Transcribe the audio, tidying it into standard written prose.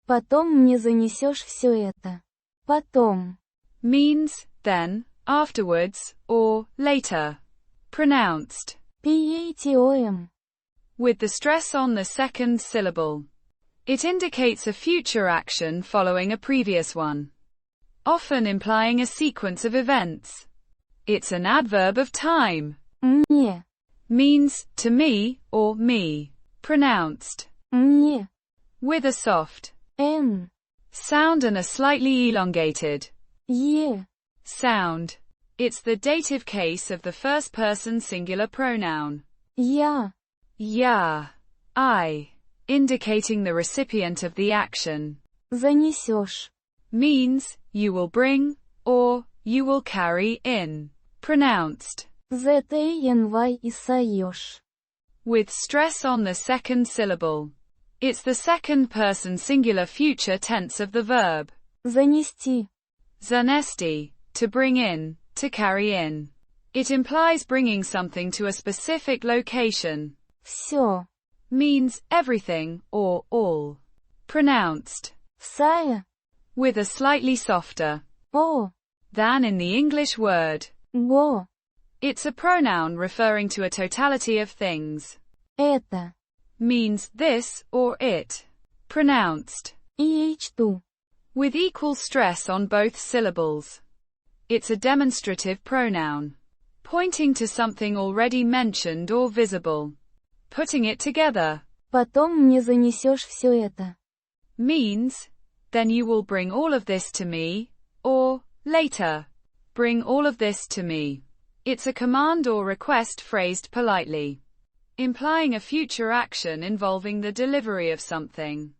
Потом мне занесёшь всё это. Потом. Means, then, afterwards, or later. Pronounced. Потом. With the stress on the second syllable. It indicates a future action following a previous one, often implying a sequence of events. It's an adverb of time. Mnyeh. Means, to me, or me. Pronounced. Mnyeh. With a soft N. sound and a slightly elongated sound. It's the dative case of the first person singular pronoun. Я. I, indicating the recipient of the action. Занесёшь. Means, you will bring, or, you will carry in. Pronounced. za-nye-SYOHSH. With stress on the second syllable. It's the second person singular future tense of the verb. Занести. Zanesti, to bring in, to carry in. It implies bringing something to a specific location. Vsyo. Means, everything, or all. Pronounced. Vsyo. With a slightly softer than in the English word го. It's a pronoun referring to a totality of things. Это. Means this, or it. Pronounced. H2. With equal stress on both syllables. It's a demonstrative pronoun, pointing to something already mentioned or visible. Putting it together. Потом мне занесёшь всё это. Means, then you will bring all of this to me, or, later, bring all of this to me. It's a command or request phrased politely, implying a future action involving the delivery of something.